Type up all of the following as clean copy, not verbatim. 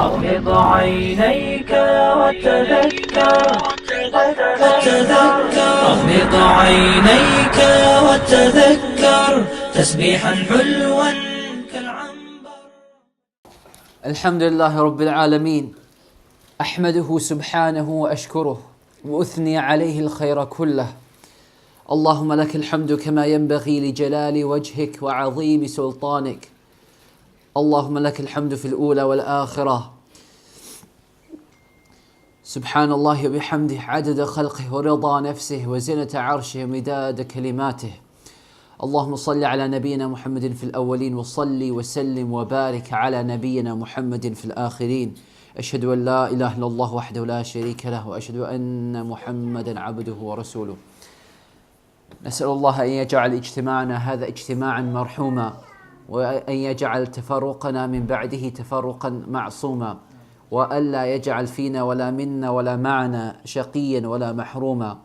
أغمض عينيك وتذكر أغمض عينيك وتذكر تسبيحا حلوا كالعنبر. الحمد لله رب العالمين، أحمده سبحانه وأشكره وأثني عليه الخير كله. اللهم لك الحمد كما ينبغي لجلال وجهك وعظيم سلطانك. اللهم لك الحمد في الأولى والآخرة. سبحان الله وبحمده عدد خلقه ورضا نفسه وزنة عرشه ومداد كلماته. اللهم صل على نبينا محمد في الأولين وصل وسلم وبارك على نبينا محمد في الآخرين. أشهد أن لا إله إلا الله وحده لا شريك له وأشهد أن محمدا عبده ورسوله. نسأل الله أن يجعل اجتماعنا هذا اجتماعا مرحوما، وأن يجعل تفرقنا من بعده تفرقا معصوما، وألا يجعل فينا ولا منا ولا معنا شقيا ولا محروما.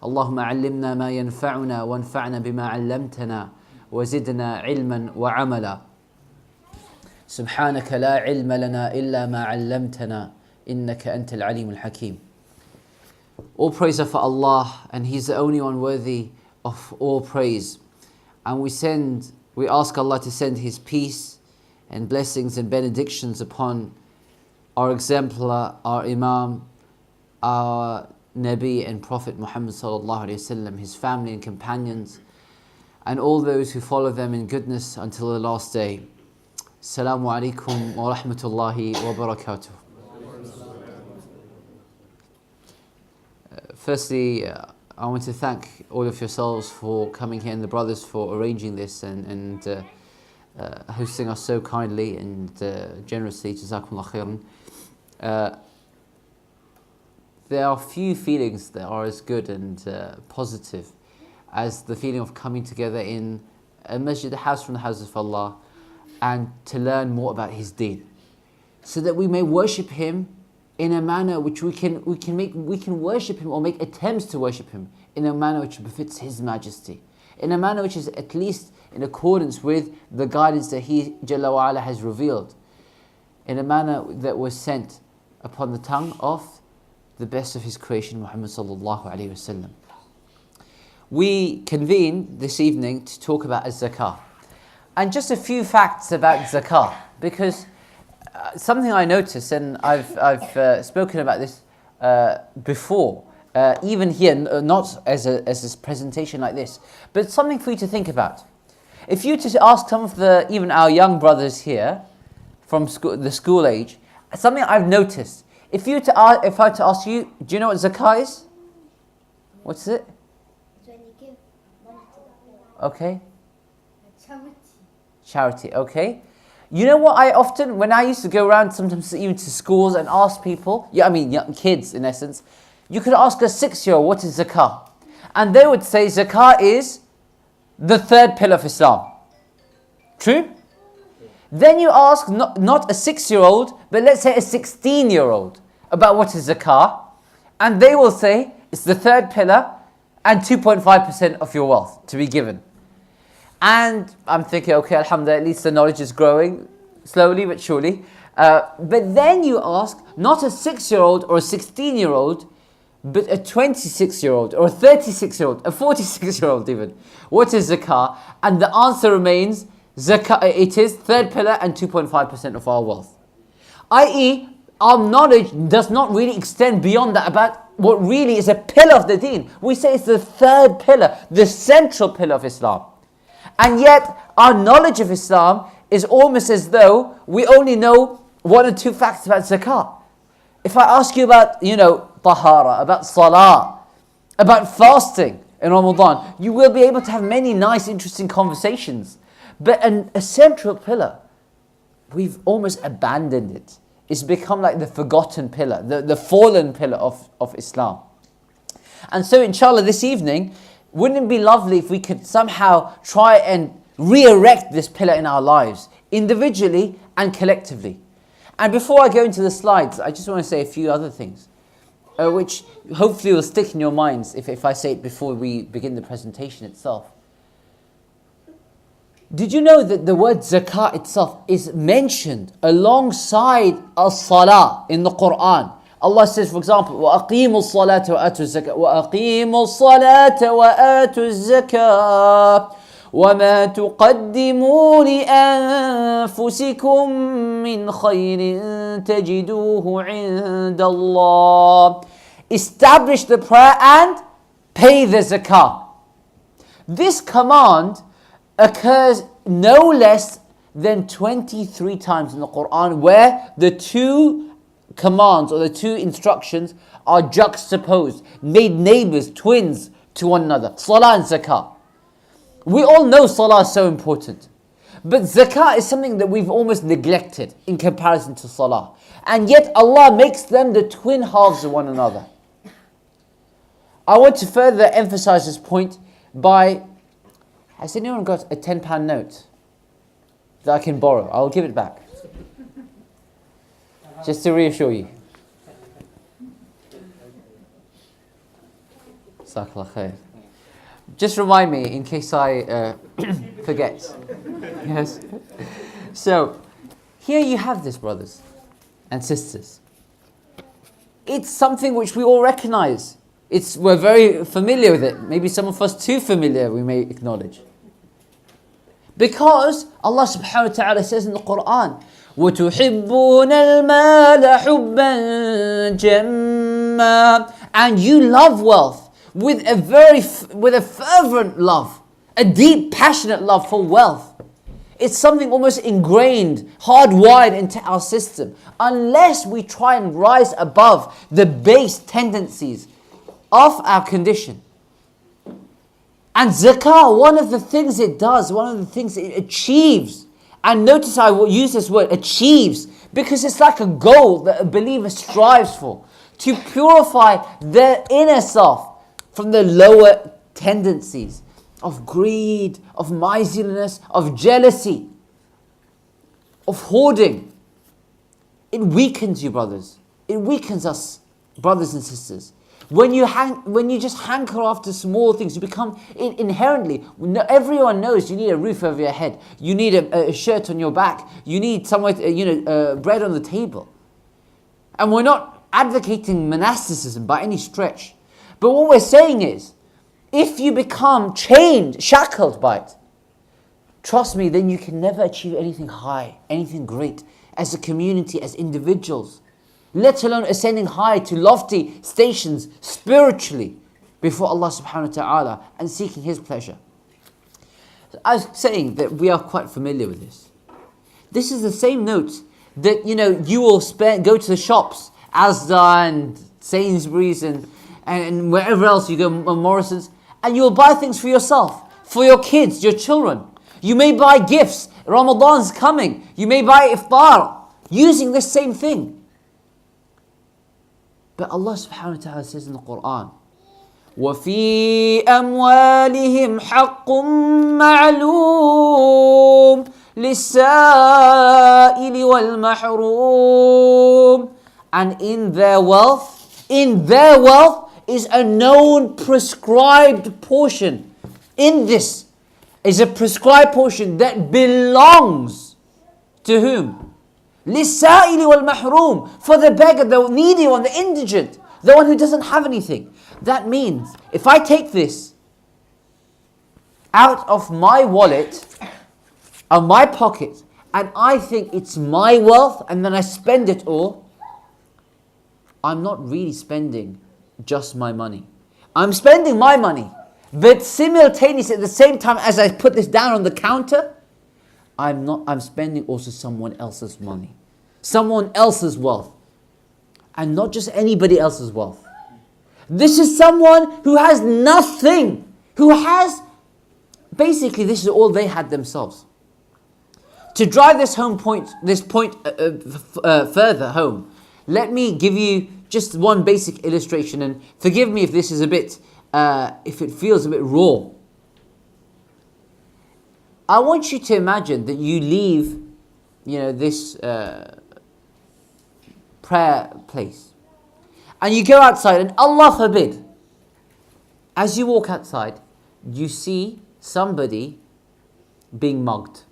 اللهم علمنا ما ينفعنا وانفعنا بما علمتنا وزدنا علما وعملا. سبحانك لا علم لنا إلا ما علمتنا إنك أنت العليم الحكيم. All praise are for Allah, and He's the only one worthy of all praise. And we ask Allah to send His peace and blessings and benedictions upon our exemplar, our Imam, our Nabi and Prophet Muhammad sallallahu alaihi wasallam, his family and companions, and all those who follow them in goodness until the last day. Assalamu alaikum wa rahmatullahi wa barakatuh. Firstly, I want to thank all of yourselves for coming here and the brothers for arranging this and hosting us so kindly and generously. Jazakumullah khairan. There are few feelings that are as good and positive as the feeling of coming together in a masjid, a house from the houses of Allah, and to learn more about His deen, so that we may worship Him in a manner which we can worship Him, or make attempts to worship Him in a manner which befits His Majesty, in a manner which is at least in accordance with the guidance that He Jalla wa Ala has revealed, in a manner that was sent upon the tongue of the best of His creation, Muhammad sallallahu alaihi wasallam. We convene this evening to talk about Zakah, and just a few facts about Zakah, because something I noticed, and I've spoken about this before, even here, not as a presentation like this, but something for you to think about. If you to ask some of even our young brothers here from the school age, something I've noticed. If I were to ask you, do you know what Zakah is? What's it? It's when you give money to the poor. Okay. Charity. Charity, okay. You know what when I used to go around sometimes even to schools and ask people, young kids in essence, you could ask a 6-year-old, what is Zakah? And they would say Zakah is the third pillar of Islam. True? Then you ask not a 6-year-old, but let's say a 16-year-old about what is Zakah, and they will say it's the third pillar and 2.5% of your wealth to be given. And I'm thinking, okay, alhamdulillah, at least the knowledge is growing slowly but surely. But then you ask not a 6-year-old or a 16-year-old, but a 26-year-old or a 36-year-old, a 46-year-old even, what is Zakah? And the answer remains Zakah, it is third pillar and 2.5% of our wealth. I.e., our knowledge does not really extend beyond that about what really is a pillar of the deen. We say it's the third pillar, the central pillar of Islam. And yet, our knowledge of Islam is almost as though we only know one or two facts about Zakah. If I ask you about, tahara, about salah, about fasting in Ramadan, you will be able to have many nice, interesting conversations. But a central pillar, we've almost abandoned it. It's become like the forgotten pillar, the fallen pillar of Islam. And so inshallah this evening, wouldn't it be lovely if we could somehow try and re-erect this pillar in our lives, individually and collectively. And before I go into the slides, I just want to say a few other things, which hopefully will stick in your minds if I say it before we begin the presentation itself. Did you know that the word zakah itself is mentioned alongside as-salah in the Quran? Allah says, for example, وَأَقِيمُوا الصَّلَاةَ وَآتُوا الزَّكَاةَ وَأَقِيمُوا الصَّلَاةَ وَآتُوا الزَّكَاةَ وَمَا تُقَدِّمُوا لِأَنفُسِكُم مِّنْ خَيْرٍ تَجِدُوهُ عِندَ اللَّهِ. Establish the prayer and pay the zakah. This command occurs no less than 23 times in the Quran, where the two commands or the two instructions are juxtaposed, made neighbors, twins to one another. Salah and zakah. We all know salah is so important, but zakah is something that we've almost neglected in comparison to salah, and yet Allah makes them the twin halves of one another. I want to further emphasize this point by, has anyone got a £10 note that I can borrow? I'll give it back. Just to reassure you. Jazakallah khair. Just remind me in case I forget. Yes. So, here you have this, brothers and sisters. It's something which we all recognize. We're very familiar with it. Maybe some of us too familiar, we may acknowledge. Because Allah subhanahu wa ta'ala says in the Quran, وَتُحِبُّونَ الْمَالَ حُبًّا جَمًّا. And you love wealth with a fervent love, a deep, passionate love for wealth. It's something almost ingrained, hardwired into our system. Unless we try and rise above the base tendencies of our condition. And zakah, one of the things it does, one of the things it achieves, and notice I will use this word, achieves, because it's like a goal that a believer strives for, to purify their inner self from the lower tendencies of greed, of miserliness, of jealousy, of hoarding. It weakens you, brothers. It weakens us, brothers and sisters. When you just hanker after small things, you become inherently. Everyone knows you need a roof over your head. You need a shirt on your back. You need somewhere, bread on the table. And we're not advocating monasticism by any stretch. But what we're saying is, if you become chained, shackled by it, trust me, then you can never achieve anything high, anything great, as a community, as individuals. Let alone ascending high to lofty stations spiritually before Allah subhanahu wa ta'ala and seeking His pleasure. I was saying that we are quite familiar with this. This is the same note that, you will go to the shops, Asda and Sainsbury's and wherever else you go, Morrison's, and you will buy things for yourself, for your kids, your children. You may buy gifts. Ramadan's coming. You may buy iftar using this same thing. But Allah subhanahu wa ta'ala says in the Quran, وَفِي أَمْوَالِهِمْ حَقٌّ مَعْلُومٌ لِلسَّائِلِ وَالْمَحْرُومِ. And in their wealth is a known prescribed portion. In this is a prescribed portion that belongs to whom? لِلسَّائِلِ وَالْمَحْرُومِ. For the beggar, the needy one, the indigent, the one who doesn't have anything. That means, if I take this out of my wallet, of my pocket, and I think it's my wealth, and then I spend it all, I'm not really spending just my money. I'm spending my money, but simultaneously at the same time as I put this down on the counter, I'm spending also someone else's money, someone else's wealth, and not just anybody else's wealth. This is someone who has nothing, basically this is all they had themselves. To drive this point further home, let me give you just one basic illustration, and forgive me if this is if it feels a bit raw. I want you to imagine that you leave, this prayer place, and you go outside, and Allah forbid, as you walk outside, you see somebody being mugged.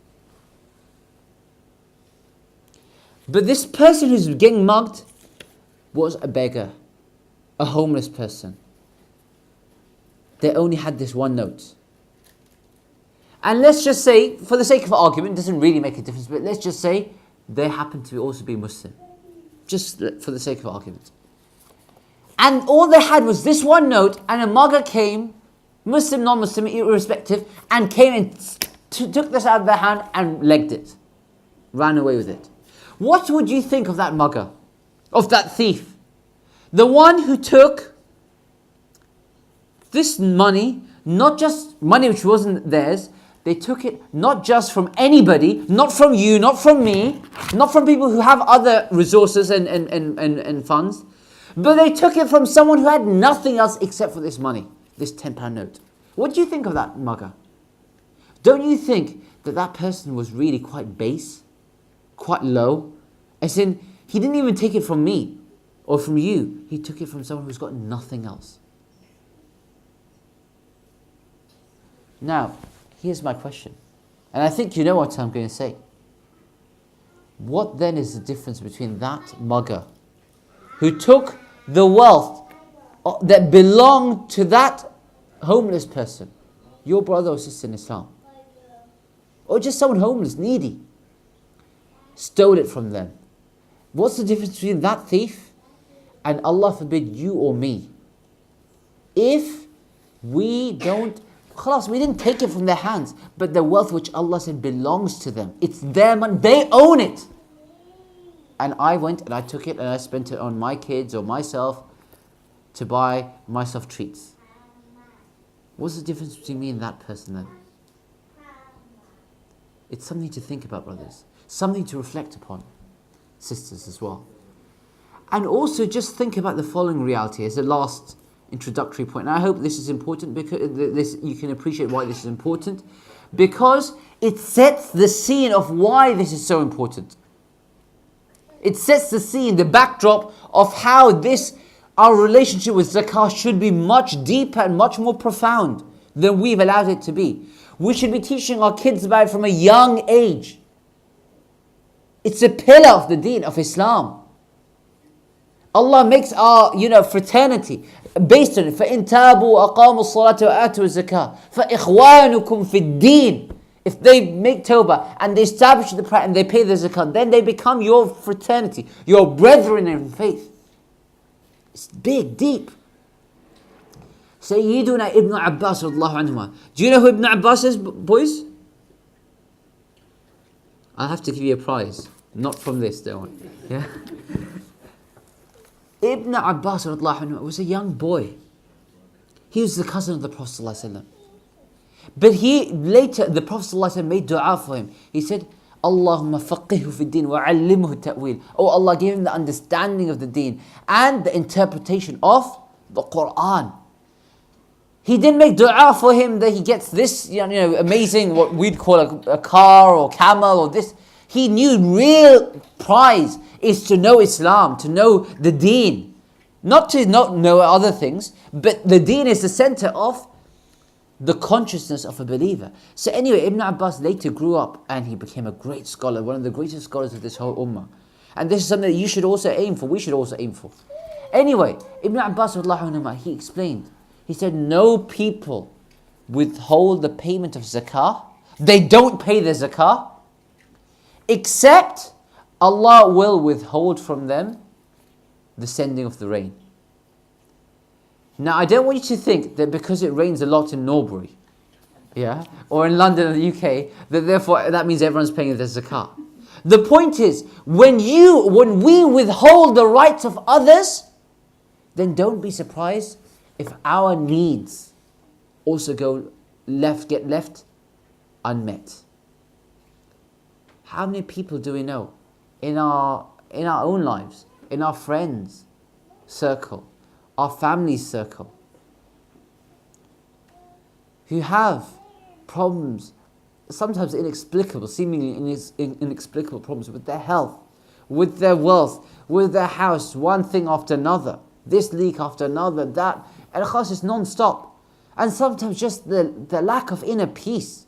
But this person who's getting mugged was a beggar, a homeless person. They only had this one note. And let's just say, for the sake of argument, it doesn't really make a difference, but let's just say they happen to also be Muslim. Just for the sake of argument. And all they had was this one note, and a mugger came, Muslim, non-Muslim, irrespective, and came and took this out of their hand and legged it. Ran away with it. What would you think of that mugger? Of that thief? The one who took this money, not just money which wasn't theirs, they took it not just from anybody, not from you, not from me, not from people who have other resources and funds, but they took it from someone who had nothing else except for this money, this £10 note. What do you think of that mugger? Don't you think that that person was really quite base, quite low? As in, he didn't even take it from me or from you. He took it from someone who's got nothing else. Now, here's my question. And I think you know what I'm going to say. What then is the difference between that mugger who took the wealth that belonged to that homeless person, your brother or sister in Islam, or just someone homeless, needy, stole it from them? What's the difference between that thief and, Allah forbid, you or me? If we don't, khalas, we didn't take it from their hands, but the wealth which Allah said belongs to them, it's their money, they own it. And I went and I took it and I spent it on my kids or myself to buy myself treats. What's the difference between me and that person then? It's something to think about, brothers. Something to reflect upon, sisters as well. And also just think about the following reality as a last introductory point. And I hope this is important because this, you can appreciate why this is important, because it sets the scene of why this is so important. It sets the scene, the backdrop of how our relationship with zakah should be much deeper and much more profound than we've allowed it to be. We should be teaching our kids about it from a young age. It's a pillar of the deen of Islam. Allah makes our, fraternity based on it. فَإِن تَابُوا أَقَامُوا الصَّلَاةَ وَآتُوا الزَّكَاةَ فَإِخْوَانُكُمْ فِي الدِّينِ. If they make tawbah and they establish the prayer and they pay the zakat, then they become your fraternity, your brethren in faith. It's big, deep. Sayyiduna Ibn Abbas radiyallahu anhuma. Do you know who Ibn Abbas is, boys? I'll have to give you a prize. Not from this, don't worry. Yeah? Ibn Abbas radiyallahu anhu was a young boy. He was the cousin of the Prophet sallallahu alaihi wasallam. But later, the Prophet ﷺ made dua for him. He said, Allahumma faqihhu fi din wa allimhu ta'wil. Oh Allah, give him the understanding of the deen and the interpretation of the Quran. He didn't make dua for him that he gets this, amazing, what we'd call a car or camel or this. He knew real prize is to know Islam, to know the deen. Not to not know other things, but the deen is the center of the consciousness of a believer. So anyway, Ibn Abbas later grew up and he became a great scholar, one of the greatest scholars of this whole ummah. And this is something that you should also aim for, we should also aim for. Anyway, Ibn Abbas, he explained, he said, no people withhold the payment of zakah, they don't pay the zakah, except Allah will withhold from them the sending of the rain. Now, I don't want you to think that because it rains a lot in Norbury, or in London or the UK, that therefore that means everyone's paying the zakah. The point is, when we withhold the rights of others, then don't be surprised if our needs also get left unmet. How many people do we know in our own lives, in our friends' circle, our family circle, who have problems, sometimes inexplicable, seemingly inexplicable problems with their health, with their wealth, with their house, one thing after another, this leak after another, that, and of course it's non-stop. And sometimes just the lack of inner peace.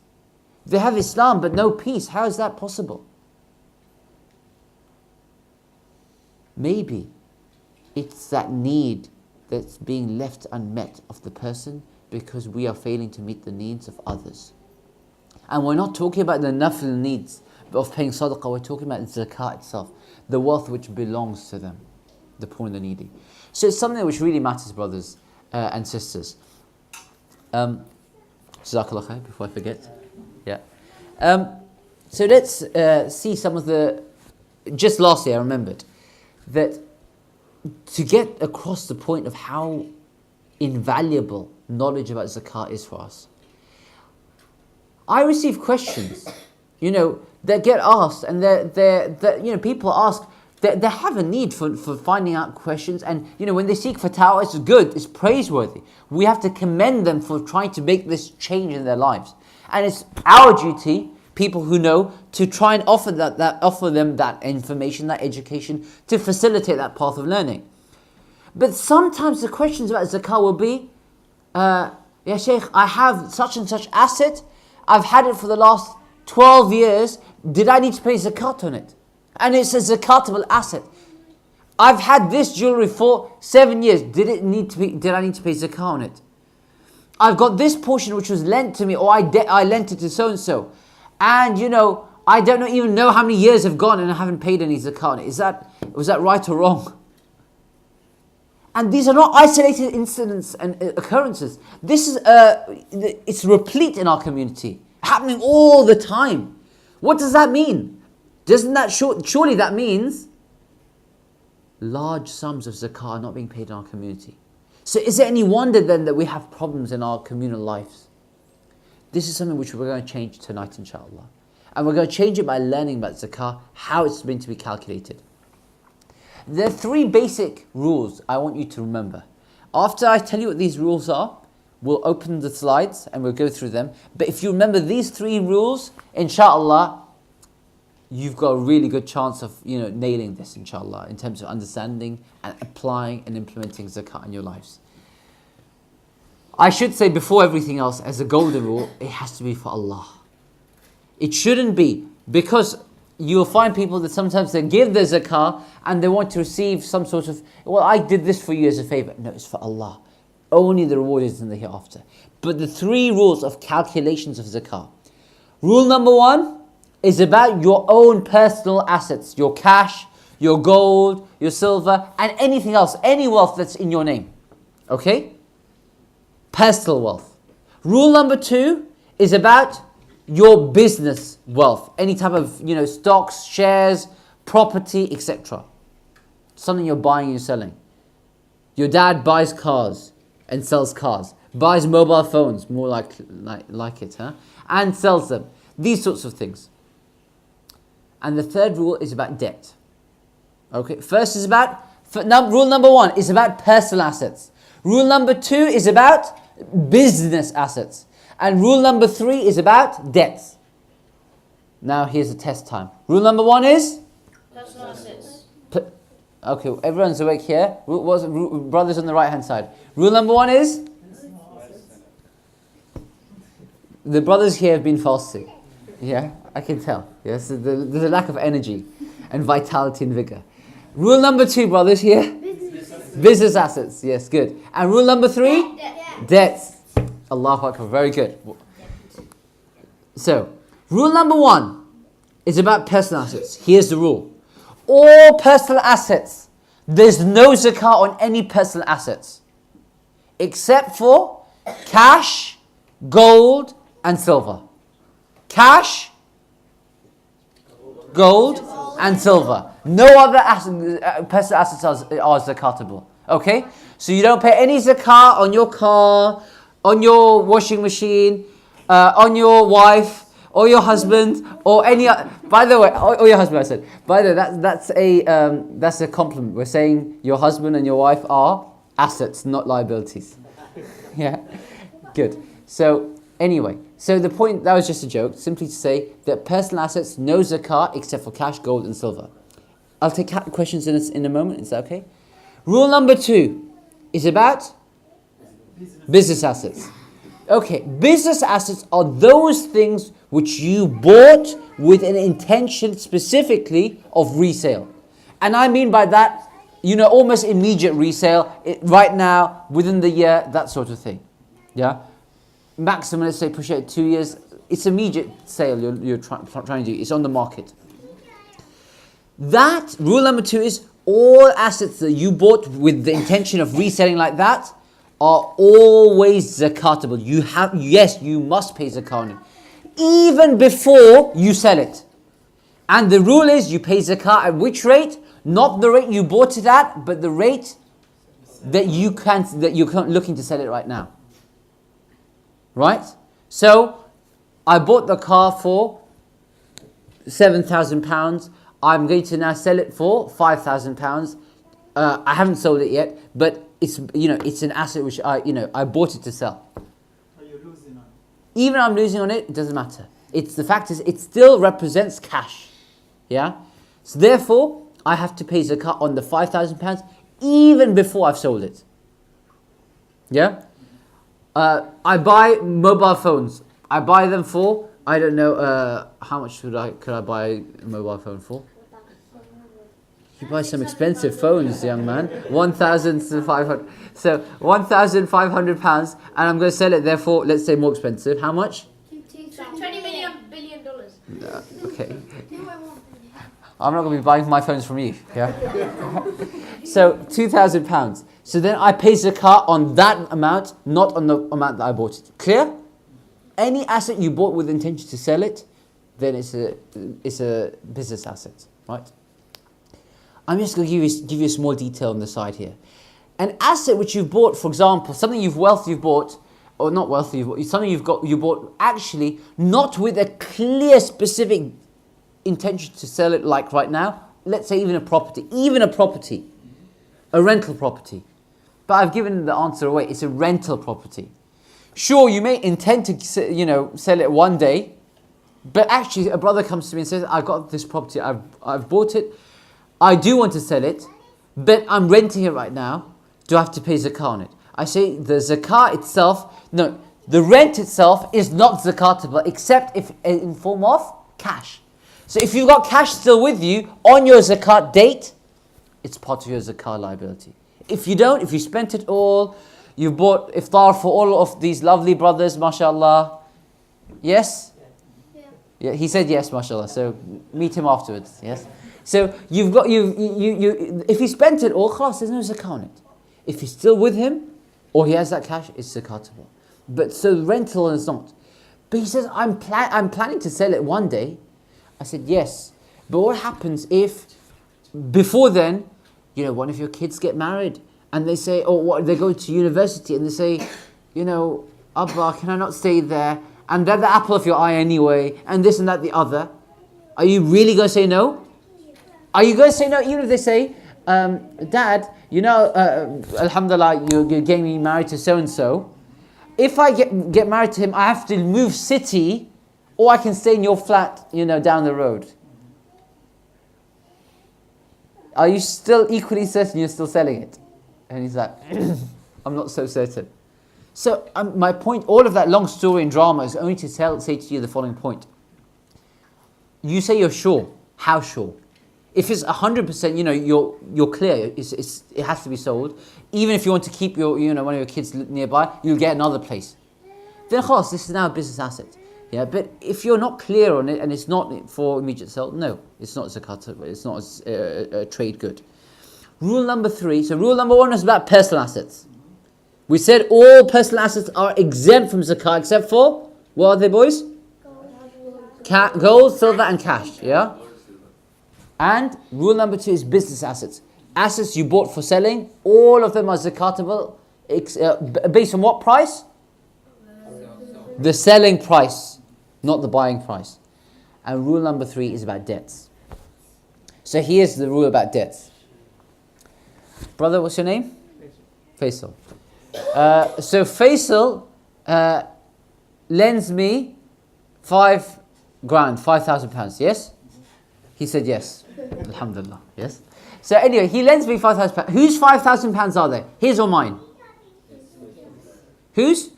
They have Islam but no peace. How is that possible? Maybe it's that need that's being left unmet of the person because we are failing to meet the needs of others. And we're not talking about the nafil needs of paying sadaqah, we're talking about zakat itself, the wealth which belongs to them, the poor and the needy. So it's something which really matters, brothers and sisters. Jazakallah khair, before I forget. Yeah. So let's see some of the... Just lastly, I remembered that to get across the point of how invaluable knowledge about zakat is for us. I receive questions, that get asked, and people ask, they have a need for finding out questions, and when they seek fatwa, it's good, it's praiseworthy. We have to commend them for trying to make this change in their lives, and it's our duty, people who know, to try and offer them that information, that education, to facilitate that path of learning. But sometimes the questions about zakah will be, Ya Shaykh, I have such and such asset, I've had it for the last 12 years, did I need to pay zakat on it? And it's a zakatable asset. I've had this jewelry for 7 years, did I need to pay zakah on it? I've got this portion which was lent to me, or I lent it to so-and-so. And I don't even know how many years have gone and I haven't paid any zakah on it. Was that right or wrong? And these are not isolated incidents and occurrences. This is it's replete in our community, happening all the time. What does that mean? Doesn't that surely that means large sums of zakah are not being paid in our community? So is it any wonder then that we have problems in our communal lives? This is something which we're going to change tonight, inshaAllah. And we're going to change it by learning about zakah, how it's meant to be calculated. There are 3 basic rules I want you to remember. After I tell you what these rules are, we'll open the slides and we'll go through them. But if you remember these 3 rules, inshaAllah, you've got a really good chance of nailing this, inshaAllah, in terms of understanding and applying and implementing zakah in your lives. I should say before everything else, as a golden rule, it has to be for Allah. It shouldn't be, because you'll find people that sometimes they give their zakah and they want to receive some sort of, I did this for you as a favor. No, it's for Allah. Only the reward is in the hereafter. But the 3 rules of calculations of zakah. Rule number 1 is about your own personal assets, your cash, your gold, your silver, and anything else, any wealth that's in your name. Okay? Personal wealth. Rule number 2 is about your business wealth, any type of stocks, shares, property, etc. Something you're buying and selling. Your dad buys cars and sells cars, buys mobile phones, more like it, and sells them. These sorts of things. And the 3rd rule is about debt. Okay, first is about rule number 1 is about personal assets. Rule number 2 is about business assets. And rule number 3 is about debts. Now here's the test time. Rule number 1 is? Personal assets. Okay, everyone's awake here. Brothers on the right hand side. Rule number 1 is? The brothers here have been fasting. Yeah, I can tell. Yes, there's a lack of energy and vitality and vigor. Rule number 2, brothers here? Business assets. Yes, good. And rule number 3? Debts. Allahu Akbar, very good. So, rule number 1 is about personal assets. Here's the rule. All personal assets, there's no zakah on any personal assets, except for cash, gold, and silver. Cash, gold, and silver. No other personal assets are zakatable. Okay? So you don't pay any zakah on your car, on your washing machine, on your wife, or your husband, or any. By the way, or your husband, I said. By the way, that's a compliment. We're saying your husband and your wife are assets, not liabilities. Yeah, good. So anyway, so the point, that was just a joke, simply to say that personal assets, no zakah except for cash, gold, and silver. I'll take questions in a moment. Is that okay? Rule number 2 is about business assets. Okay, business assets are those things which you bought with an intention specifically of resale. And I mean by that, almost immediate resale, right now, within the year, that sort of thing. Yeah? Maximum, let's say, push it 2 years. It's immediate sale you're trying to do. It's on the market. That, rule number 2 is, all assets that you bought with the intention of reselling like that are always zakatable. You must pay zakat on it, even before you sell it. And the rule is, you pay zakat at which rate? Not the rate you bought it at, but the rate that you're looking to sell it right now. Right? So, I bought the car for £7,000. I'm going to now sell it for £5,000. I haven't sold it yet, but it's an asset which I bought it to sell. Are you losing on it? Even I'm losing on it doesn't matter. The fact is, it still represents cash. Yeah? So therefore, I have to pay zakat on the £5,000 even before I've sold it. Yeah? I buy mobile phones. I buy them for, I don't know, how much could I buy a mobile phone for? You buy some expensive phones, young man. 1,500. So £1,500, and I'm going to sell it. Therefore, let's say more expensive. How much? $20 billion. Okay. I'm not going to be buying my phones from you. Yeah. So £2,000. So then I pay zakat on that amount, not on the amount that I bought it. Clear? Any asset you bought with the intention to sell it, then it's a business asset, right? I'm just going to give you a small detail on the side here. An asset which you've bought, for example, something you've bought, or not wealthy, something you bought actually not with a clear, specific intention to sell it, like right now. Let's say even a property, a rental property. But I've given the answer away. It's a rental property. Sure, you may intend to, sell it one day, but actually a brother comes to me and says, "I got this property. I've bought it. I do want to sell it, but I'm renting it right now. Do I have to pay zakah on it?" I say the zakah itself, no, the rent itself is not zakatable except if in form of cash. So if you've got cash still with you on your zakat date, it's part of your zakah liability. If you don't, if you spent it all, you bought iftar for all of these lovely brothers, mashallah. Yes? Yeah, he said yes, mashallah. So meet him afterwards. Yes. So you've got if he spent it all, khalas, there's no zakah on it. If he's still with him, or he has that cash, it's zakatable. But so rental is not. But he says, I'm planning to sell it one day. I said yes. But what happens if before then, one of your kids get married and they say, they go to university and they say, Abba, can I not stay there? And they're the apple of your eye anyway, and this and that, the other. Are you really going to say no? Are you going to say no even if they say, Dad, alhamdulillah, you're getting me married to so-and-so. If I get married to him, I have to move city, or I can stay in your flat, down the road. Are you still equally certain you're still selling it? And he's like, I'm not so certain. So my point, all of that long story and drama is only to say to you the following point. You say you're sure. How sure? If it's 100%, you're clear. It has to be sold. Even if you want to keep your one of your kids nearby, you'll get another place. Then, of course, this is now a business asset. Yeah, but if you're not clear on it and it's not for immediate sale, no, it's not zakat. It's not a trade good. Rule number 3. So rule number 1 is about personal assets. We said all personal assets are exempt from zakat except for, what are they, boys? Gold, silver, and cash. Yeah. And rule number 2 is business assets. Assets you bought for selling, all of them are zakatable, based on what price? The selling price, not the buying price. And rule number 3 is about debts. So here's the rule about debts. Brother, what's your name? Faisal. So Faisal lends me £5,000, yes? He said yes. Alhamdulillah, yes? So anyway, he lends me £5,000. Whose £5,000 are they? His or mine? Whose?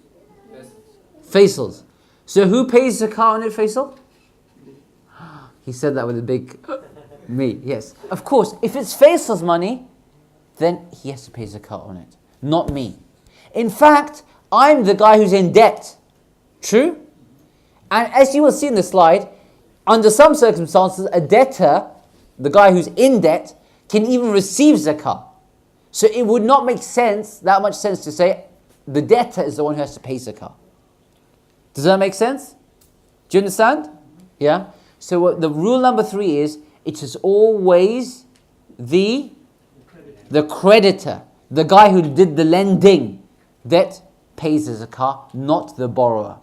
Faisal's. So who pays zakah on it, Faisal? He said that with a big me. Yes. Of course, if it's Faisal's money, then he has to pay zakah on it, not me. In fact, I'm the guy who's in debt. True? And as you will see in the slide, under some circumstances, a debtor, the guy who's in debt, can even receive zakah. So it would not make that much sense to say the debtor is the one who has to pay zakah. Does that make sense? Do you understand? Yeah? So the rule number 3 is, it is always the creditor, the guy who did the lending, that pays the zakah, not the borrower.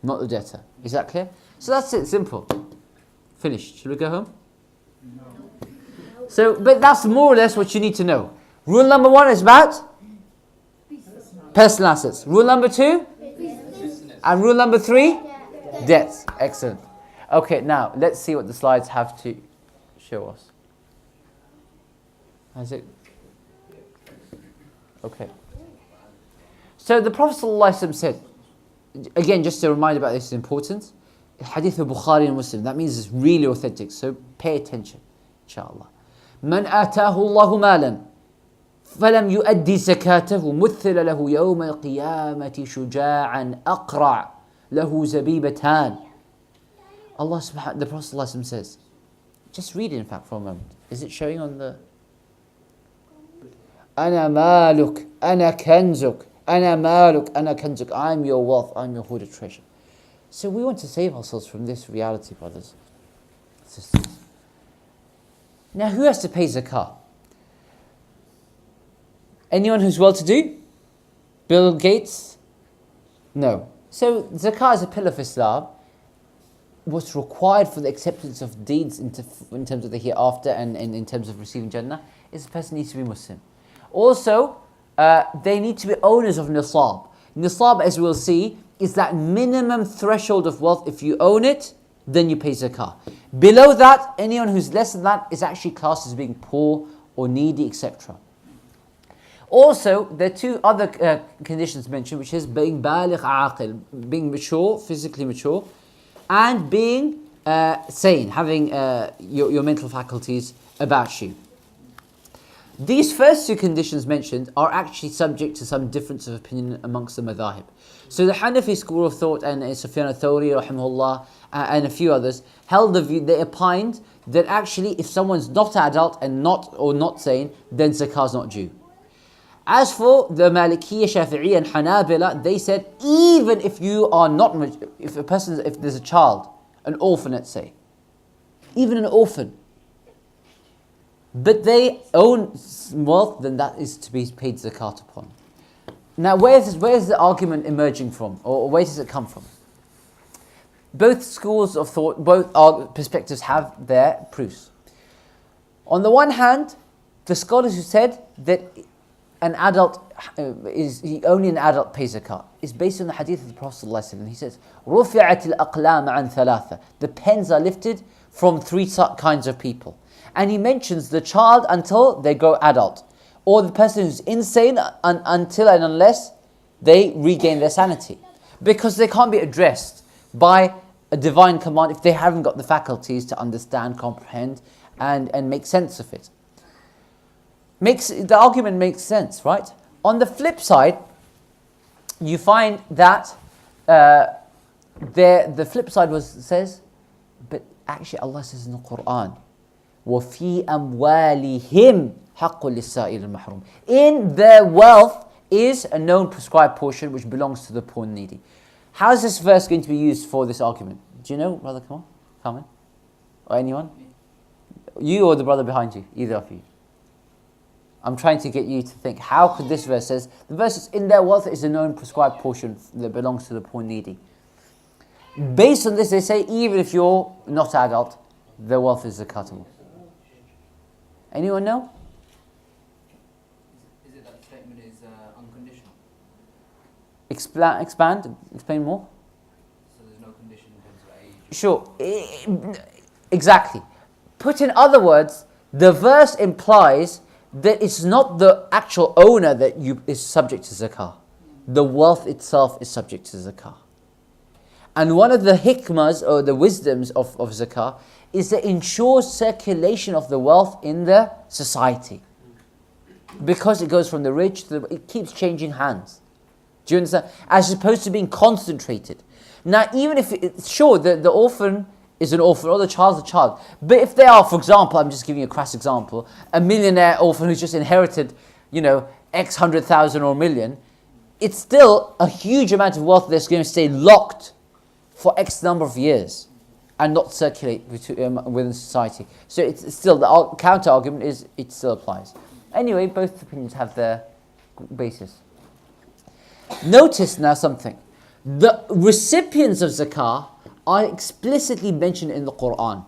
Not the debtor. Is that clear? So that's it, simple. Finished. Should we go home? No. So, but that's more or less what you need to know. Rule number 1 is about personal assets. Rule number 2? And rule number 3? Debts. Excellent. Okay, now let's see what the slides have to show us. Is it? Okay. So the Prophet ﷺ said, again, just a reminder about this is important. Hadith of Bukhari and Muslim. That means it's really authentic. So pay attention, inshaAllah. من آتاه الله مالا فلم يؤدي زكاته مثل له يوم القيامة شجاعا أقرع له زبيبتان. Allah subhanahu, the Prophet ﷺ says, just read it in fact for a moment. Is it showing on the? أنا مالك أنا كنزك أنا مالك أنا كنزك. I'm your wealth, I'm your hoarded treasure. So we want to save ourselves from this reality, brothers, sisters. Now, who has to pay zakah? Anyone who's well-to-do? Bill Gates? No. So zakah is a pillar of Islam. What's required for the acceptance of deeds in terms of the hereafter and in terms of receiving Jannah is the person needs to be Muslim. Also, they need to be owners of nisab. Nisab, as we'll see, is that minimum threshold of wealth. If you own it, then you pay zakah. Below that, anyone who's less than that is actually classed as being poor or needy, etc. Also, there are 2 other conditions mentioned, which is being baligh aqil, being mature, physically mature, and being sane, having your mental faculties about you. These first 2 conditions mentioned are actually subject to some difference of opinion amongst the madhahib. So the Hanafi school of thought and Sufyan al-Thawri rahimahullah and a few others held the view, they opined that actually if someone's not adult and not sane, then zakah is not due. As for the Malikiyya, Shafi'iyya and Hanabila, they said even if you are not, if there's a child, an orphan, let's say, even an orphan, but they own wealth, then that is to be paid zakat upon. Now, where is the argument emerging from, or where does it come from? Both schools of thought, both perspectives have their proofs. On the one hand, the scholars who said that an adult only an adult pays zakat is based on the hadith of the Prophet ﷺ. He says, "رُفِعَتِ الْأَقْلَامَ عَنْ ثَلَاثَةٍ." The pens are lifted from 3 kinds of people. And he mentions the child until they grow adult, or the person who's insane until and unless they regain their sanity, because they can't be addressed by a divine command if they haven't got the faculties to understand, comprehend, and make sense of it. The argument makes sense, right? On the flip side, you find that the flip side says, but actually Allah says in the Quran, وَفِي أَمْوَالِهِمْ حَقٌّ لِلسَّائِلِ الْمَحْرُومِ. In their wealth is a known prescribed portion which belongs to the poor and needy. How is this verse going to be used for this argument? Do you know, brother? Come in. Or anyone? You or the brother behind you? Either of you. I'm trying to get you to think, how could this verse says, the verse is, in their wealth is a known prescribed portion that belongs to the poor and needy. Based on this, they say, even if you're not adult, their wealth is zakatable. Anyone know? Is it that the statement is unconditional? Explain more. So there's no condition in terms of age? Sure, exactly. Put in other words, the verse implies that it's not the actual owner that is subject to zakah. The wealth itself is subject to zakah. And one of the hikmas or the wisdoms of zakah is to ensure circulation of the wealth in the society. Because it goes from the rich to it keeps changing hands. Do you understand? As opposed to being concentrated. Now, even if it's sure that the orphan is an orphan or the child's a child, but if they are, for example, I'm just giving you a crass example, a millionaire orphan who's just inherited, X 100,000 or a million, it's still a huge amount of wealth that's going to stay locked for X number of years and not circulate within society. So it's still, the counter argument is it still applies. Anyway, both opinions have their basis. Notice now something. The recipients of zakah are explicitly mentioned in the Quran.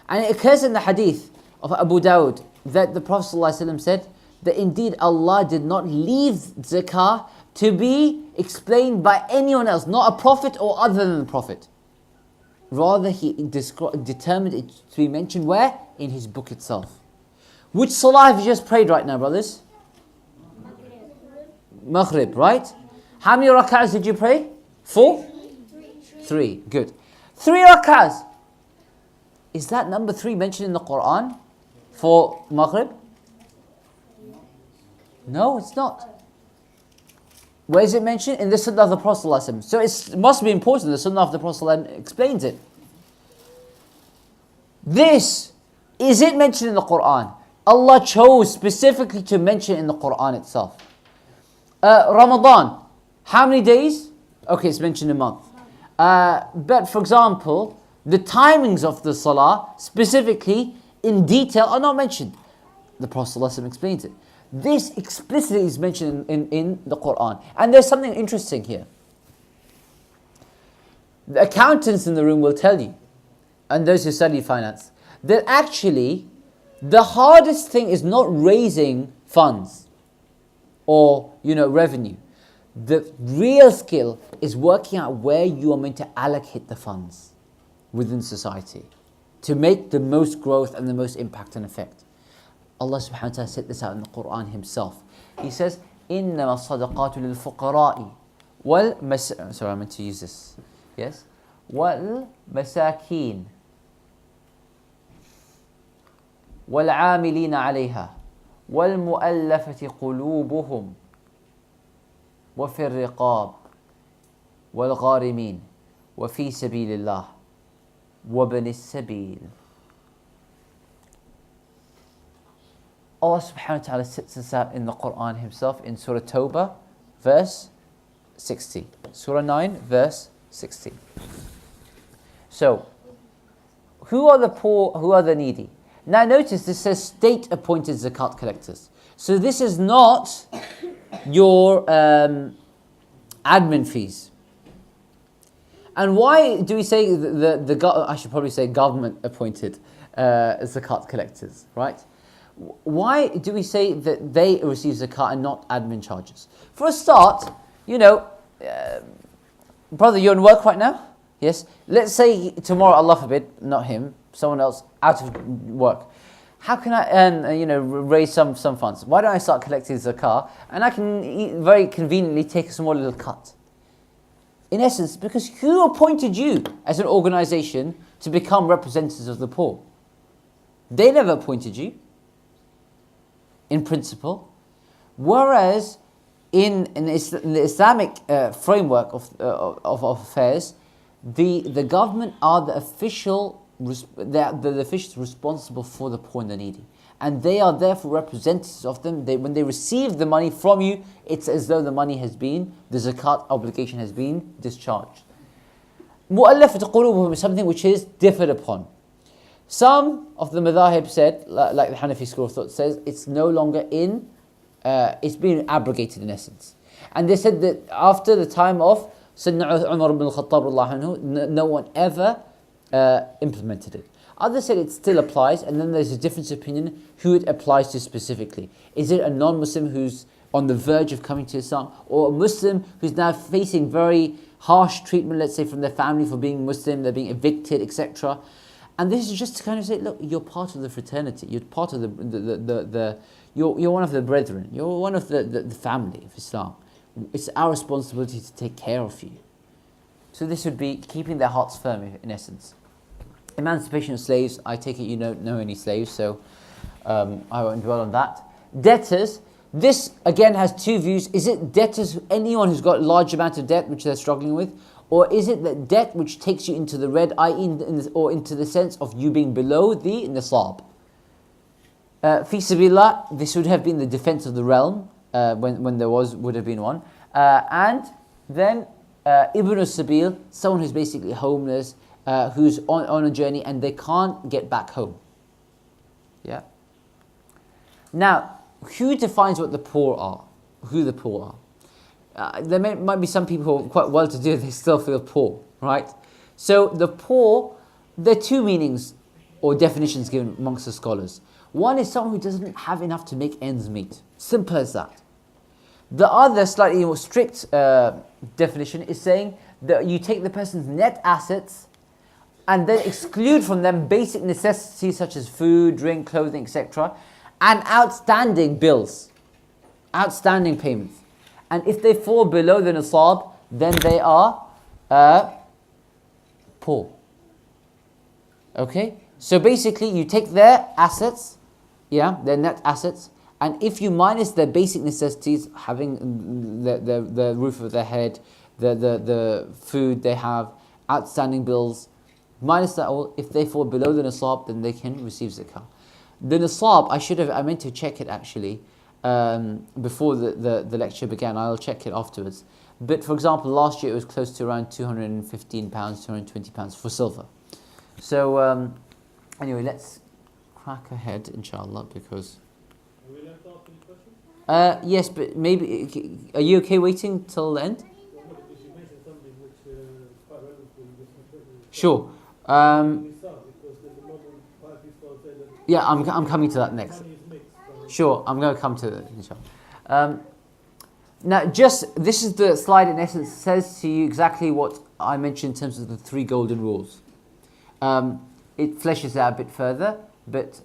And it occurs in the hadith of Abu Dawud that the Prophet ﷺ said that indeed Allah did not leave zakah to be explained by anyone else, not a prophet or other than the prophet. Rather, He determined it to be mentioned where? In His book itself. Which salah have you just prayed right now, brothers? Maghrib, right? How many rak'ahs did you pray? 4? 3. Good. 3 rak'ahs. Is that number 3 mentioned in the Quran for Maghrib? No, it's not. Where is it mentioned? In the Sunnah of the Prophet ﷺ. So it must be important. The Sunnah of the Prophet ﷺ explains it. Is it mentioned in the Quran? Allah chose specifically to mention in the Quran itself. Ramadan, how many days? Okay, it's mentioned a month. But for example, the timings of the salah, specifically in detail, are not mentioned. The Prophet ﷺ explains it. This explicitly is mentioned in the Quran. And there's something interesting here. The accountants in the room will tell you, and those who study finance, that actually the hardest thing is not raising funds or revenue. The real skill is working out where you are meant to allocate the funds within society to make the most growth and the most impact and effect. Allah subhanahu wa ta'ala said this out in the Quran Himself. He says, إِنَّمَا الصَّدَقَاتُ لِلْفُقَرَاءِ sorry, I meant to use this. Yes? وَالْمَسَاكِينَ وَالْعَامِلِينَ عَلَيْهَا وَالْمُؤَلَّفَةِ قُلُوبُهُمْ وفي الرقاب والغارمين وفي سبيل الله وابن السبيل. Allah subhanahu wa ta'ala sets this out in the Quran Himself in Surah Tawbah, verse 60. Surah 9, verse 60. So, who are the poor, who are the needy? Now notice this says state-appointed zakat collectors. So this is not your admin fees. And why do we say I should probably say government-appointed zakat collectors, right? Why do we say that they receive zakat and not admin charges? For a start, brother, you're in work right now? Yes? Let's say tomorrow, Allah forbid, not him, someone else out of work. How can I earn, raise some funds? Why don't I start collecting zakah and I can very conveniently take a small little cut? In essence, because who appointed you as an organization to become representatives of the poor? They never appointed you, in principle. Whereas in the Islamic framework of affairs, the government are the officials responsible for the poor and the needy. And they are therefore representatives of them. When they receive the money from you, it's as though the zakat obligation has been discharged. Mu'allafat qulubuhum is something which is differed upon. Some of the madhahib said, like the Hanafi school of thought says, it's no longer it's been abrogated in essence. And they said that after the time of Sayyidina Umar ibn al-Khattab, no one ever implemented it. Others said it still applies, and then there's a difference of opinion who it applies to specifically. Is it a non-Muslim who's on the verge of coming to Islam, or a Muslim who's now facing very harsh treatment, let's say from their family for being Muslim, they're being evicted, etc. And this is just to kind of say, look, you're part of the fraternity, you're part of you're one of the brethren, you're one of the family of Islam. It's our responsibility to take care of you. So this would be keeping their hearts firm, in essence. Emancipation of slaves, I take it you don't know any slaves, so I won't dwell on that. Debtors, this again has two views. Is it debtors, anyone who's got a large amount of debt which they're struggling with, or is it the debt which takes you into the red, i.e. or into the sense of you being below the nisab? Fi sabilillah, this would have been the defense of the realm, when there would have been one. And then Ibn Sabil, someone who's basically homeless, who's on a journey and they can't get back home. Yeah. Now, who defines what the poor are? Who the poor are? There might be some people who are quite well-to-do, they still feel poor, right? So the poor, there are two meanings or definitions given amongst the scholars. One is someone who doesn't have enough to make ends meet. Simple as that. The other, slightly more strict definition is saying that you take the person's net assets and then exclude from them basic necessities such as food, drink, clothing, etc. and outstanding bills, outstanding payments. And if they fall below the nisab, then they are poor. Okay? So basically you take their assets, their net assets, and if you minus their basic necessities, having the roof of their head, the food they have, outstanding bills, minus that all, if they fall below the nisab, then they can receive zakah. The nisab, I meant to check it actually before the lecture began. I'll check it afterwards. But for example, last year it was close to around £215, £220 for silver. So anyway, let's crack ahead, inshaAllah, because... Are we left off any questions? Yes, but maybe, are you okay waiting till the end? Well, no, because you mentioned something which is quite relevant for you. Sure. Because there's a moment where people say that Yeah, I'm coming to that next. money is mixed. So Sure, I'm going to come to that, inshallah. Now, this is the slide in essence, says to you exactly what I mentioned in terms of the 3 golden rules. It fleshes out a bit further, but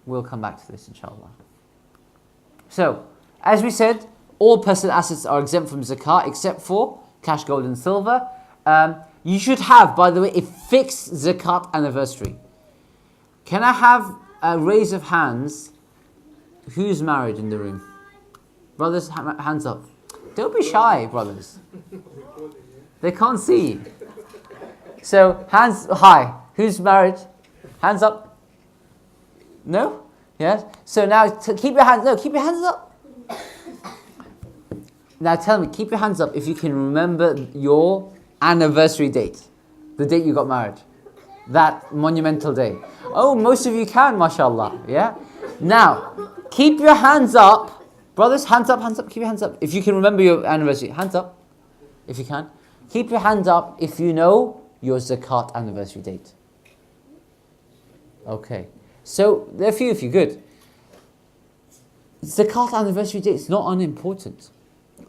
we'll come back to this, inshallah. So, as we said, all personal assets are exempt from zakah except for cash, gold and silver. You should have, by the way, a fixed zakat anniversary. Can I have a raise of hands? Who's married in the room? Brothers, hands up. Don't be shy, brothers. They can't see you. So, hands high. Who's married? Hands up. No? Yes? So now, keep your hands up. Now tell me, keep your hands up if you can remember your anniversary date. The date you got married. That monumental day. Oh, most of you can, mashallah. Yeah? Now, keep your hands up. Brothers, hands up, keep your hands up. If you can remember your anniversary, hands up. If you can. Keep your hands up if you know your zakat anniversary date. Okay. So, there are a few of you, good. Zakat anniversary date is not unimportant.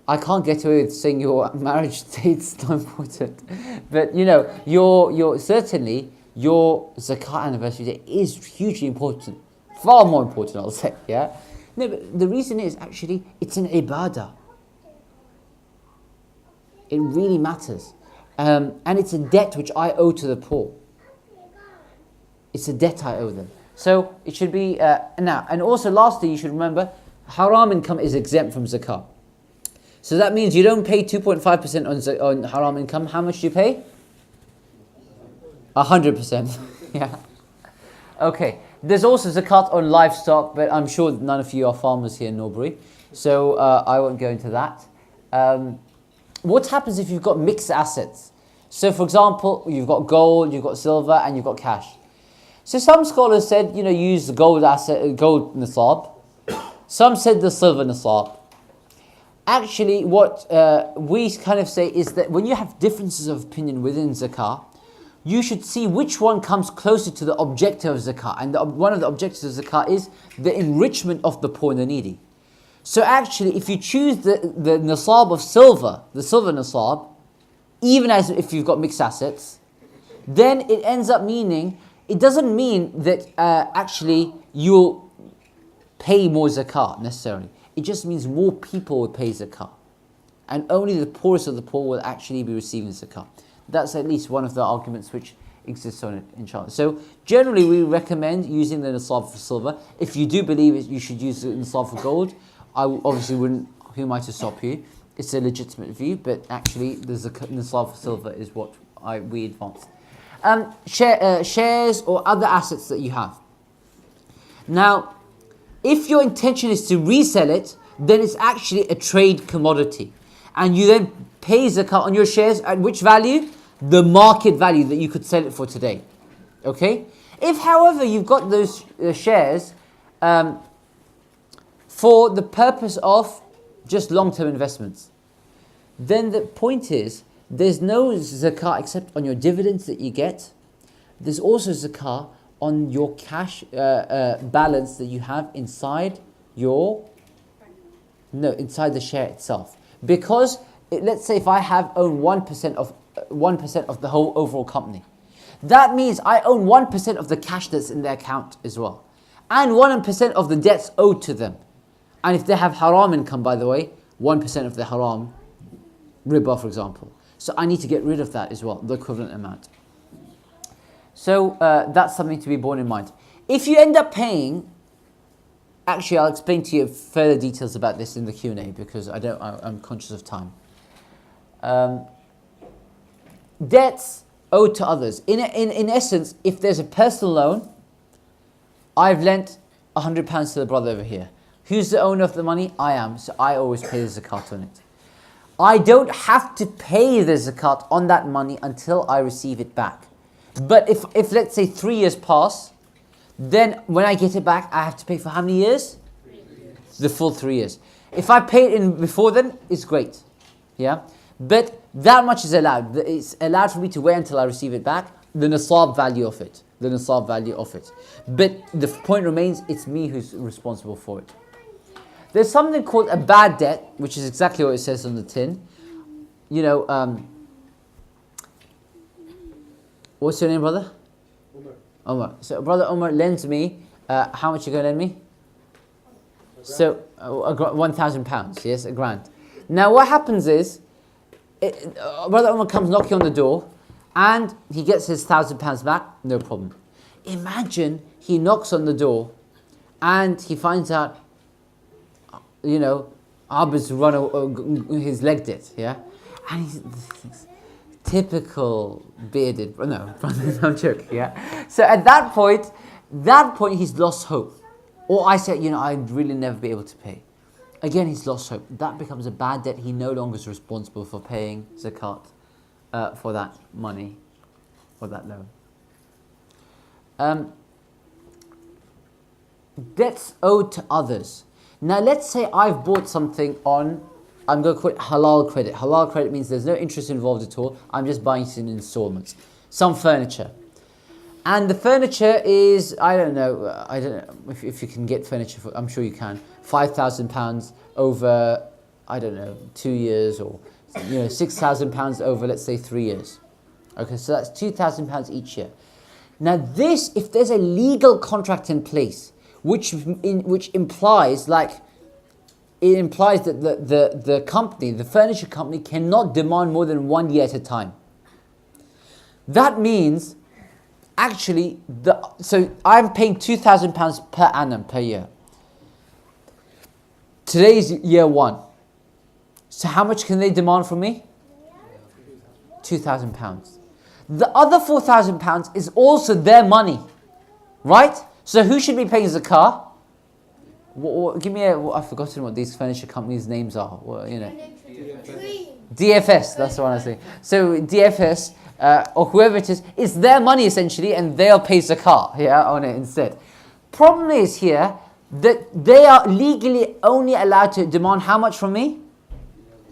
I can't get away with saying your marriage date's not important. But, certainly, your zakat anniversary date is hugely important. Far more important, I'll say, yeah? No, but the reason is, actually, it's an ibadah. It really matters. And it's a debt which I owe to the poor. It's a debt I owe them. So it should be now. And also lastly, you should remember, haram income is exempt from zakah. So that means you don't pay 2.5% on haram income. How much do you pay? 100%. Yeah. Okay. There's also zakat on livestock, but I'm sure none of you are farmers here in Norbury. So I won't go into that. What happens if you've got mixed assets? So for example, you've got gold, you've got silver, and you've got cash. So some scholars said, use the gold gold nisab. Some said the silver nisab. Actually, what we kind of say is that when you have differences of opinion within zakah, you should see which one comes closer to the objective of zakah. And one of the objectives of zakah is the enrichment of the poor and the needy. So actually, if you choose the nisab of silver, the silver nisab, even as if you've got mixed assets, then it ends up meaning, it doesn't mean that actually you'll pay more zakah necessarily. It just means more people will pay zakah. and only the poorest of the poor will actually be receiving zakah. That's at least one of the arguments which exists on it, inshallah. So generally we recommend using the nisab for silver. If you do believe it, you should use the nisab for gold. Obviously wouldn't, who am I to stop you? It's a legitimate view, but actually the nisab for silver is what we advance. Shares or other assets that you have. Now, if your intention is to resell it, then it's actually a trade commodity. And you then pay zakat on your shares at which value? The market value that you could sell it for today. Okay? If, however, you've got those shares for the purpose of just long-term investments, then the point is, there's no zakah except on your dividends that you get. There's also zakah on your cash balance that you have inside inside the share itself. Because let's say if I own 1% of the whole overall company, that means I own 1% of the cash that's in their account as well, and 1% of the debts owed to them. And if they have haram income, by the way, 1% of the haram riba, for example. So I need to get rid of that as well, the equivalent amount. So that's something to be borne in mind. If you end up paying, actually I'll explain to you further details about this in the Q&A because I'm conscious of time. Debts owed to others. In essence, if there's a personal loan, I've lent £100 to the brother over here. Who's the owner of the money? I am, so I always pay the zakat on it. I don't have to pay the zakat on that money until I receive it back. But if let's say 3 years pass, then when I get it back, I have to pay for how many years? 3 years. The full 3 years. If I pay it in before then, it's great. Yeah? But that much is allowed. It's allowed for me to wait until I receive it back, the nisab value of it. The nisab value of it. But the point remains, it's me who's responsible for it. There's something called a bad debt, which is exactly what it says on the tin. You know, what's your name, brother? Omar. So brother Omar lends me, how much you going to lend me? So, £1,000, yes, a grand. Now what happens is, brother Omar comes knocking on the door, and he gets his £1,000 back, no problem. Imagine he knocks on the door, and he finds out, you know, Abid's his legged it, yeah? And he's typical bearded, no, I'm joking, yeah? So at that point he's lost hope. Or I said, you know, I'd really never be able to pay. Again, he's lost hope. That becomes a bad debt. He no longer is responsible for paying zakat for that money, for that loan. Debts owed to others. Now let's say I've bought something on, I'm going to call it halal credit. Halal credit means there's no interest involved at all. I'm just buying it in installments. Some furniture. And the furniture is, I don't know if you can get furniture, I'm sure you can, £5,000 over, I don't know, 2 years, or you know, £6,000 over, let's say, 3 years. Okay, so that's £2,000 each year. Now this, if there's a legal contract in place, which implies, like, it implies that the company, the furniture company, cannot demand more than 1 year at a time. That means, actually, so I'm paying £2,000 per annum, per year. Today's year 1. So how much can they demand from me? £2,000. The other £4,000 is also their money, right? So who should be paying zakah? Give me I've forgotten what these furniture companies' names are. Well, you know, DFS. That's the one I was saying. So DFS or whoever it is their money essentially, and they'll pay zakah, yeah, on it instead. Problem is here that they are legally only allowed to demand how much from me?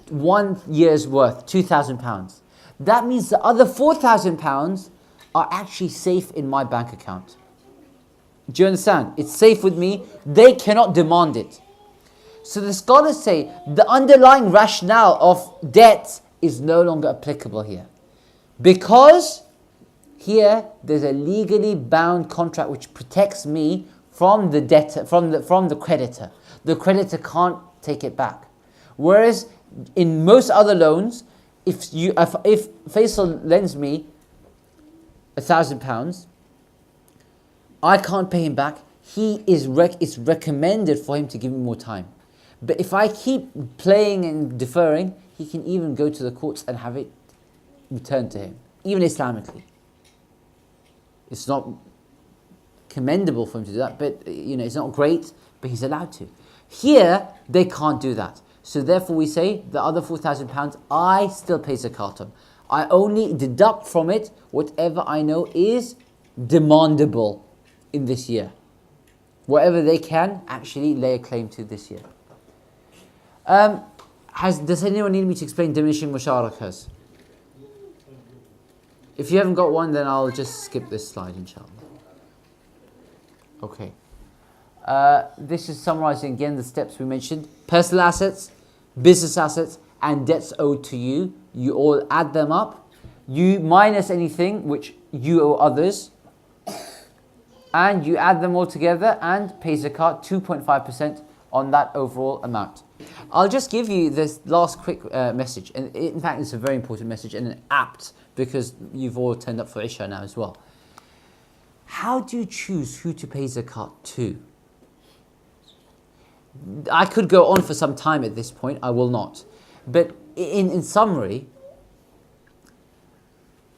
1 year's worth, £2,000. That means the other £4,000 are actually safe in my bank account. Do you understand? It's safe with me. They cannot demand it. So the scholars say the underlying rationale of debt is no longer applicable here. Because here there's a legally bound contract which protects me from the debtor, from the creditor. The creditor can't take it back. Whereas In most other loans, if Faisal lends me £1,000, I can't pay him back. It's recommended for him to give me more time. But if I keep playing and deferring, he can even go to the courts and have it returned to him, even Islamically. It's not commendable for him to do that, but it's not great, but he's allowed to. Here, they can't do that. So therefore we say, the other £4,000, I still pay zakat on. I only deduct from it whatever I know is demandable in this year. Whatever they can actually lay a claim to this year. Does anyone need me to explain diminishing musharakas? If you haven't got one, then I'll just skip this slide, inshaAllah. Okay. This is summarizing again the steps we mentioned. Personal assets, business assets, and debts owed to you. You all add them up. You minus anything which you owe others. And you add them all together and pay zakat 2.5% on that overall amount. I'll just give you this last quick message. And in fact, it's a very important message and apt because you've all turned up for Isha now as well. How do you choose who to pay zakat to? I could go on for some time at this point. I will not. But in summary,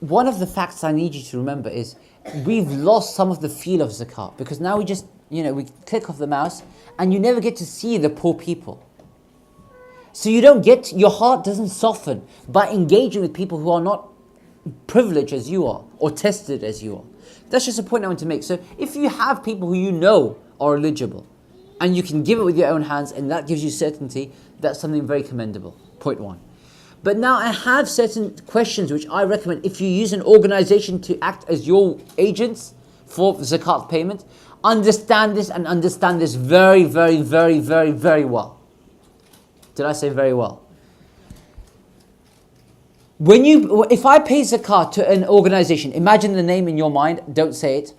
one of the facts I need you to remember is we've lost some of the feel of zakat because now we just, we click off the mouse and you never get to see the poor people. So your heart doesn't soften by engaging with people who are not privileged as you are or tested as you are. That's just a point I want to make. So if you have people who you know are eligible and you can give it with your own hands and that gives you certainty, that's something very commendable. Point one. But now I have certain questions which I recommend if you use an organization to act as your agents for zakat payment, understand this and understand this very, very, very, very, very well. Did I say very well? If I pay zakat to an organization, imagine the name in your mind, don't say it.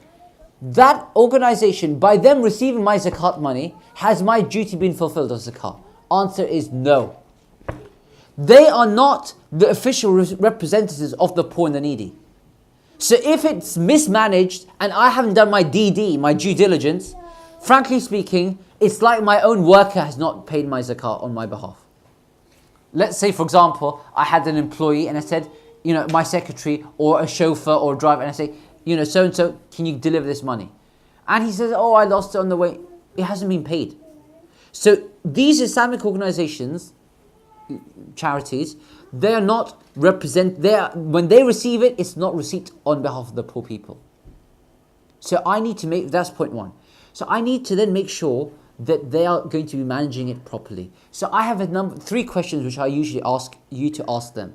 That organization, by them receiving my zakat money, has my duty been fulfilled of zakat? Answer is no. They are not the official representatives of the poor and the needy. So if it's mismanaged and I haven't done my DD, my due diligence, frankly speaking, it's like my own worker has not paid my zakat on my behalf. Let's say, for example, I had an employee and I said, my secretary or a chauffeur or a driver, and I say, so-and-so, can you deliver this money? And he says, I lost it on the way. It hasn't been paid. So these Islamic organizations, charities, they are not when they receive it, it's not receipt on behalf of the poor people. So that's point one. So I need to then make sure that they are going to be managing it properly. So I have 3 questions which I usually ask you to ask them.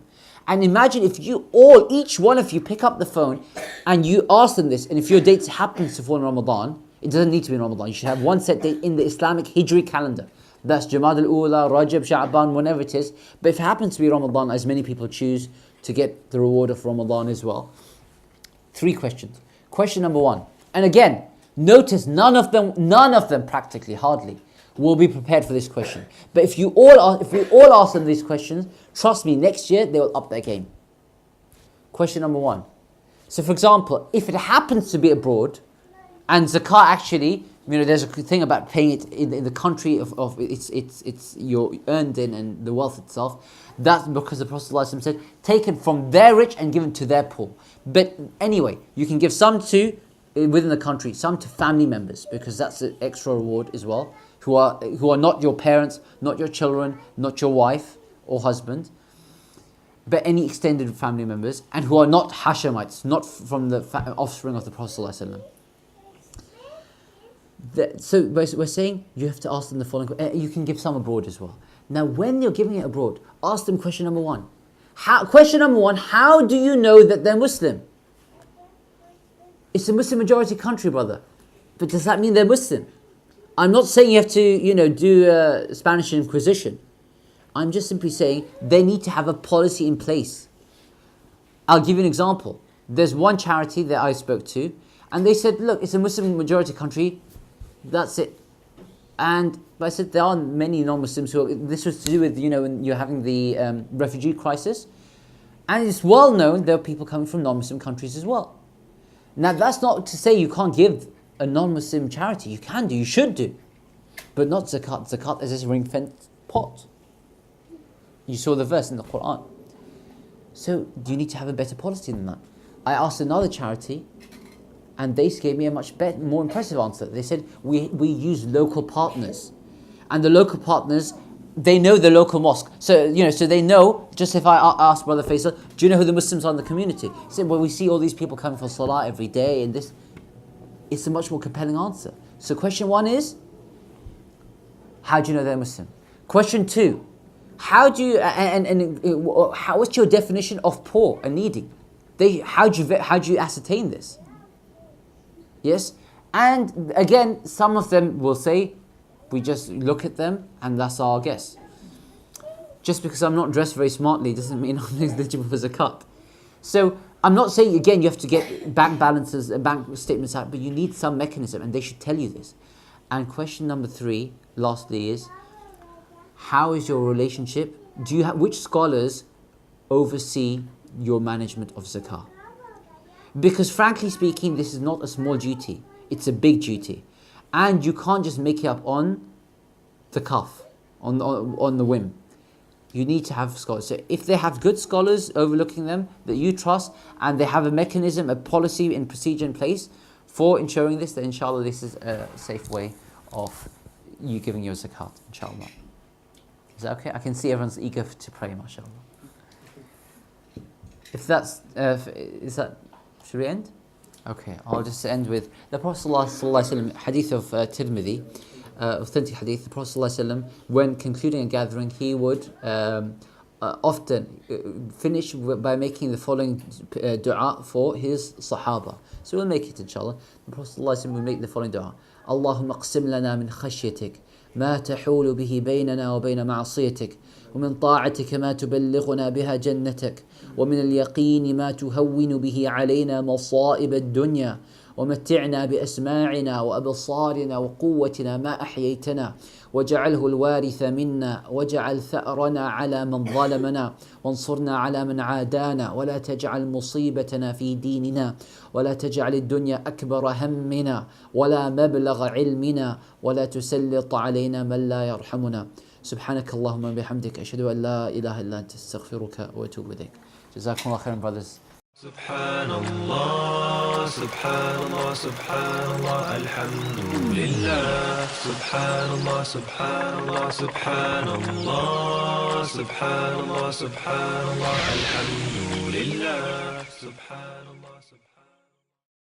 And imagine if each one of you pick up the phone and you ask them this, and if your date happens to fall in Ramadan, it doesn't need to be in Ramadan, you should have one set date in the Islamic Hijri calendar. That's Jamad al-Ula, Rajab, Sha'ban, whenever it is. But if it happens to be Ramadan, as many people choose to get the reward of Ramadan as well. 3 questions. Question number 1. And again, notice none of them practically, hardly, will be prepared for this question. But if we all ask them these questions, trust me, next year they will up their game. Question number 1. So for example, if it happens to be abroad, and zakat actually, there's a thing about paying it in the country of it's you're earned in and the wealth itself. That's because the Prophet ﷺ said, taken from their rich and given to their poor. But anyway, you can give some to within the country, some to family members, because that's an extra reward as well, who are not your parents, not your children, not your wife or husband, but any extended family members, and who are not Hashemites, not from the offspring of the Prophet ﷺ. So we're saying you have to ask them the following. You can give some abroad as well. Now, when you're giving it abroad, ask them question number 1. How do you know that they're Muslim? It's a Muslim majority country, brother. But does that mean they're Muslim? I'm not saying you have to, do Spanish Inquisition. I'm just simply saying they need to have a policy in place. I'll give you an example. There's one charity that I spoke to, and they said, look, it's a Muslim majority country. That's it. But I said there are many non-Muslims who this was to do with, when you're having the refugee crisis. And it's well known there are people coming from non-Muslim countries as well. Now that's not to say you can't give a non-Muslim charity. You can do, you should do. But not zakat. Zakat is this ring-fenced pot. You saw the verse in the Quran. So you need to have a better policy than that. I asked another charity, and they gave me a much better, more impressive answer. They said, we use local partners. And the local partners, they know the local mosque. So, so they know, just if I ask Brother Faisal, do you know who the Muslims are in the community? He said, well, we see all these people coming for Salah every day, and this. It's a much more compelling answer. So question 1 is, how do you know they're Muslim? Question 2, how do you, what's your definition of poor and needy? How do you ascertain this? Yes? And again, some of them will say, we just look at them and that's our guess. Just because I'm not dressed very smartly doesn't mean I'm eligible for zakat. So I'm not saying, again, you have to get bank balances and bank statements out, but you need some mechanism and they should tell you this. And question number 3, lastly, is how is your relationship? Which scholars oversee your management of zakah? Because frankly speaking, this is not a small duty. It's a big duty. And you can't just make it up on the cuff, on the whim. You need to have scholars. So if they have good scholars overlooking them that you trust, and they have a mechanism, a policy and procedure in place for ensuring this, then inshaAllah this is a safe way of you giving your zakat, inshaAllah. Is that okay? I can see everyone's eager to pray, mashallah. If that's, should we end? Okay, I'll just end with the Prophet ﷺ, hadith of Tirmidhi, authentic hadith. The Prophet ﷺ, when concluding a gathering, he would often finish by making the following dua for his Sahaba. So we'll make it inshallah. The Prophet ﷺ will make the following dua. Allahumma qsim lana min khashyatik ما تحول به بيننا وبين معصيتك ومن طاعتك ما تبلغنا بها جنتك ومن اليقين ما تهون به علينا مصائب الدنيا ومتعنا بأسماعنا وأبصارنا وقوتنا ما أحييتنا واجعله الوارث منا واجعل ثأرنا على من ظلمنا وانصرنا على من عادانا ولا تجعل مصيبتنا في ديننا ولا تجعل الدنيا أكبر همنا ولا مبلغ علمنا ولا تسلط علينا من لا يرحمنا سبحانك اللهم وبحمدك أشهد أن لا إله إلا أنت استغفرك وأتوب إليك. جزاكم الله خيرا, brothers. Subhanallah, Subhanallah, Subhanallah, Alhamdulillah. Subhanallah, Subhanallah, Subhanallah, Subhanallah, Subhanallah, Alhamdulillah. Subhanallah, Subhanallah.